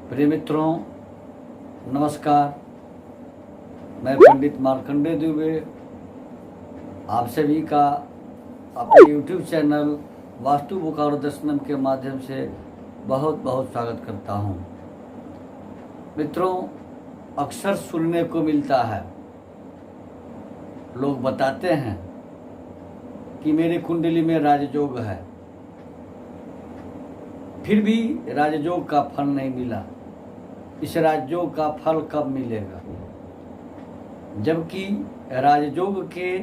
प्रिय मित्रों, नमस्कार। मैं पंडित मार्कंडेय दुबे आप सभी का अपने YouTube चैनल वास्तु बोकारो दर्शनम के माध्यम से बहुत बहुत स्वागत करता हूं। मित्रों, अक्सर सुनने को मिलता है, लोग बताते हैं कि मेरी कुंडली में राजयोग है, फिर भी राजयोग का फल नहीं मिला। इस राजयोग का फल कब मिलेगा? जबकि राजयोग के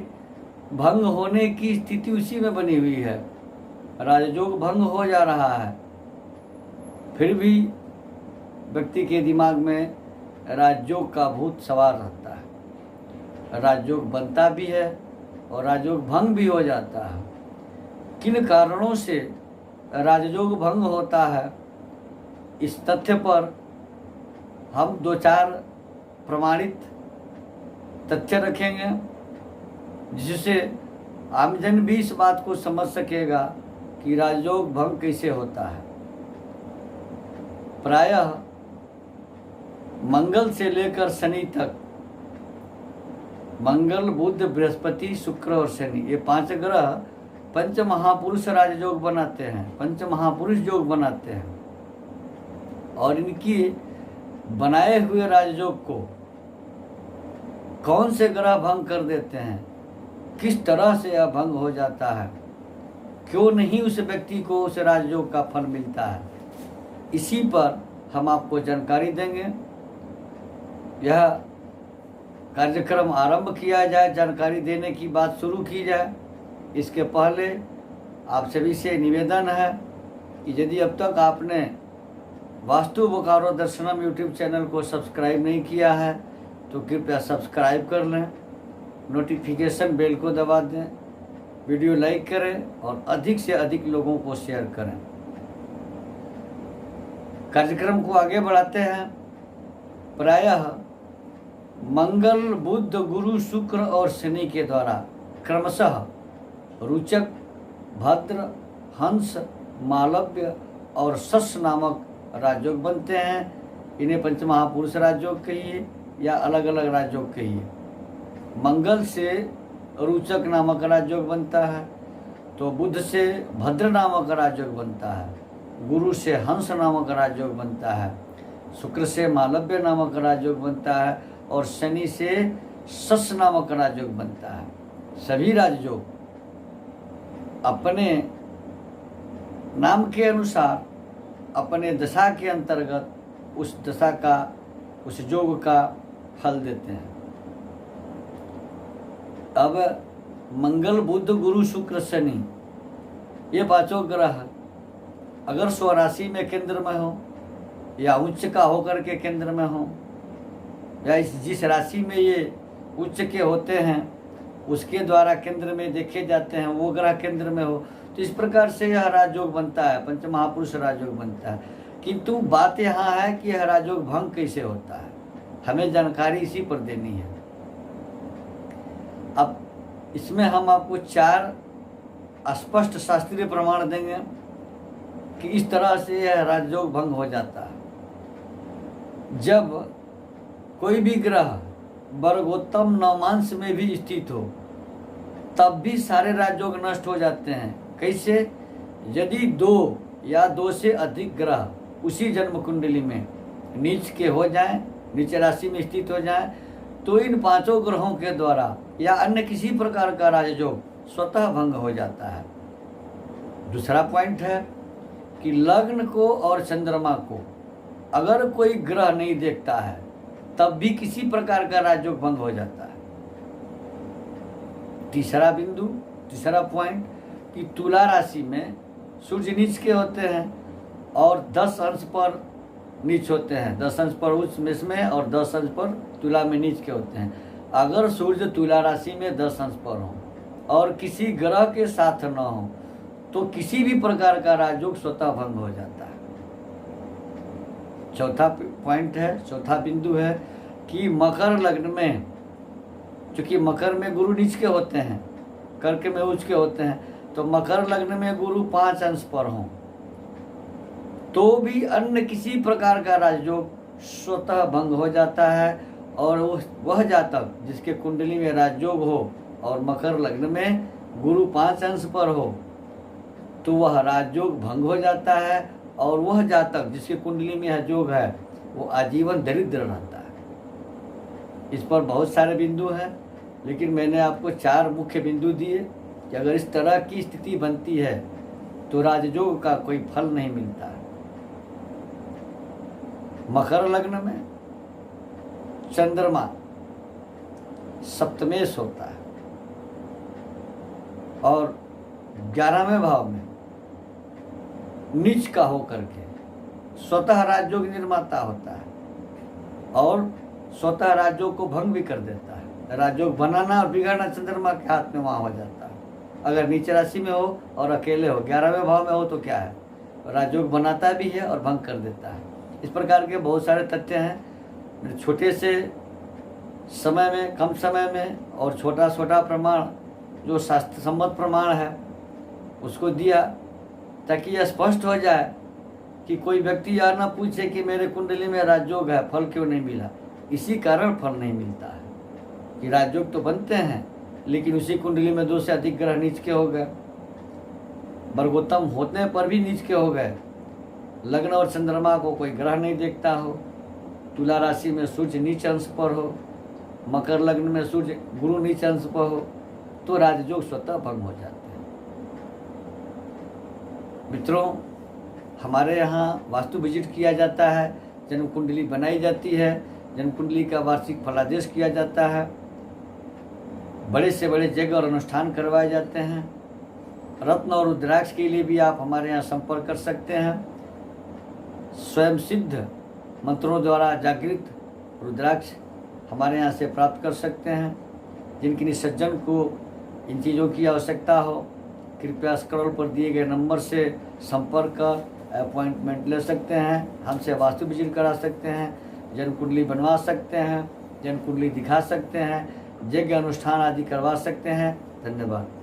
भंग होने की स्थिति उसी में बनी हुई है। राजयोग भंग हो जा रहा है, फिर भी व्यक्ति के दिमाग में राजयोग का भूत सवार रहता है। राजयोग बनता भी है और राजयोग भंग भी हो जाता है। किन कारणों से राजयोग भंग होता है, इस तथ्य पर हम 2-4 प्रमाणित तथ्य रखेंगे, जिससे आमजन भी इस बात को समझ सकेगा कि राजयोग भंग कैसे होता है। प्रायः मंगल से लेकर शनि तक, मंगल, बुध, बृहस्पति, शुक्र और शनि, ये 5 ग्रह पंच महापुरुष राजयोग बनाते हैं, पंच महापुरुष योग बनाते हैं। और इनकी बनाए हुए राजयोग को कौन से ग्रह भंग कर देते हैं, किस तरह से यह भंग हो जाता है, क्यों नहीं उस व्यक्ति को उस राजयोग का फल मिलता है, इसी पर हम आपको जानकारी देंगे। यह कार्यक्रम आरंभ किया जाए, जानकारी देने की बात शुरू की जाए, इसके पहले आप सभी से निवेदन है कि यदि अब तक आपने वास्तु बोकारो दर्शनम यूट्यूब चैनल को सब्सक्राइब नहीं किया है तो कृपया सब्सक्राइब कर लें, नोटिफिकेशन बेल को दबा दें, वीडियो लाइक करें और अधिक से अधिक लोगों को शेयर करें। कार्यक्रम को आगे बढ़ाते हैं। प्रायः मंगल, बुध, गुरु, शुक्र और शनि के द्वारा क्रमशः रुचक, भद्र, हंस, मालव्य और शश नामक राजयोग बनते हैं। इन्हें पंचमहापुरुष राजयोग कहिए या अलग अलग राजयोग कहिए। मंगल से रुचक नामक राजयोग बनता है, तो बुध से भद्र नामक राजयोग बनता है, गुरु से हंस नामक राजयोग बनता है, शुक्र से मालव्य नामक राजयोग बनता है और शनि से शश नामक राजयोग बनता है। सभी राजयोग अपने नाम के अनुसार अपने दशा के अंतर्गत उस दशा का, उस योग का फल देते हैं। अब मंगल, बुध, गुरु, शुक्र, शनि, ये 5 ग्रह अगर स्वराशि में केंद्र में हो या उच्च का होकर के केंद्र में हो, या जिस राशि में ये उच्च के होते हैं उसके द्वारा केंद्र में देखे जाते हैं, वो ग्रह केंद्र में हो, तो इस प्रकार से यह राजयोग बनता है, पंच महापुरुष राजयोग बनता है। किंतु बात यहाँ है कि यह राजयोग भंग कैसे होता है, हमें जानकारी इसी पर देनी है। अब इसमें हम आपको 4 स्पष्ट शास्त्रीय प्रमाण देंगे कि इस तरह से यह राजयोग भंग हो जाता है। जब कोई भी ग्रह वर्गोत्तम नवमांश में भी स्थित हो तब भी सारे राजयोग नष्ट हो जाते हैं। कैसे? यदि 2 या 2 से अधिक ग्रह उसी जन्म कुंडली में नीच के हो जाएं, नीच राशि में स्थित हो जाएं, तो इन 5 ग्रहों के द्वारा या अन्य किसी प्रकार का राजयोग स्वतः भंग हो जाता है। दूसरा पॉइंट है कि लग्न को और चंद्रमा को अगर कोई ग्रह नहीं देखता है तब भी किसी प्रकार का राजयोग भंग हो जाता है। तीसरा बिंदु, तीसरा पॉइंट कि तुला राशि में सूर्य नीच के होते हैं और 10 अंश पर नीच होते हैं, 10 अंश पर उच्च मेष में और 10 अंश पर तुला में नीच के होते हैं। अगर सूर्य तुला राशि में 10 अंश पर हो और किसी ग्रह के साथ न हो तो किसी भी प्रकार का राजयोग स्वतः भंग हो जाता है। चौथा पॉइंट है, चौथा बिंदु है कि मकर लग्न में, चूँकि मकर में गुरु नीच के होते हैं, कर्क में उच्च के होते हैं, तो मकर लग्न में गुरु 5 अंश पर हों तो भी अन्य किसी प्रकार का राजयोग स्वतः भंग हो जाता है, और वह जातक जिसके कुंडली में राजयोग हो और मकर लग्न में गुरु 5 अंश पर हो, तो वह राजयोग भंग हो जाता है, और वह जातक जिसके कुंडली में यह योग है वो आजीवन दरिद्र रहता है। इस पर बहुत सारे बिंदु हैं, लेकिन मैंने आपको 4 मुख्य बिंदु दिए कि अगर इस तरह की स्थिति बनती है तो राजयोग का कोई फल नहीं मिलता है। मकर लग्न में चंद्रमा सप्तमेश होता है और 11वें भाव में नीच का होकर के स्वतः राजयोग निर्माता होता है और स्वतः राजयोग को भंग भी कर देता है। राजयोग बनाना और बिगाड़ना चंद्रमा के हाथ में वहाँ हो जाता है। अगर नीच राशि में हो और अकेले हो, 11वें भाव में हो, तो क्या है, राजयोग बनाता भी है और भंग कर देता है। इस प्रकार के बहुत सारे तथ्य हैं। छोटे से समय में, कम समय में, और छोटा छोटा प्रमाण जो शास्त्र सम्मत प्रमाण है उसको दिया, ताकि यह स्पष्ट हो जाए कि कोई व्यक्ति यह ना पूछे कि मेरे कुंडली में राजयोग है, फल क्यों नहीं मिला। इसी कारण फल नहीं मिलता है कि राजयोग तो बनते हैं, लेकिन उसी कुंडली में 2 से अधिक ग्रह नीच के हो गए, वर्गोत्तम होने पर भी नीच के हो गए, लग्न और चंद्रमा को कोई ग्रह नहीं देखता हो, तुला राशि में सूर्य नीच अंश पर हो, मकर लग्न में सूर्य गुरु नीच अंश पर हो, तो राजयोग स्वतः भंग हो जाते हैं। मित्रों, हमारे यहाँ वास्तु विजिट किया जाता है, जन्म कुंडली बनाई जाती है, जन्म कुंडली का वार्षिक फलादेश किया जाता है, बड़े से बड़े यज्ञ और अनुष्ठान करवाए जाते हैं। रत्न और रुद्राक्ष के लिए भी आप हमारे यहाँ संपर्क कर सकते हैं। स्वयं सिद्ध मंत्रों द्वारा जागृत रुद्राक्ष हमारे यहाँ से प्राप्त कर सकते हैं। जिनकी निसज्जन को इन चीज़ों की आवश्यकता हो, कृपया स्क्रॉल पर दिए गए नंबर से संपर्क कर अपॉइंटमेंट ले सकते हैं, हमसे वास्तु विजिट करा सकते हैं, जन्म कुंडली बनवा सकते हैं, जन्म कुंडली दिखा सकते हैं, यज्ञ अनुष्ठान आदि करवा सकते हैं। धन्यवाद।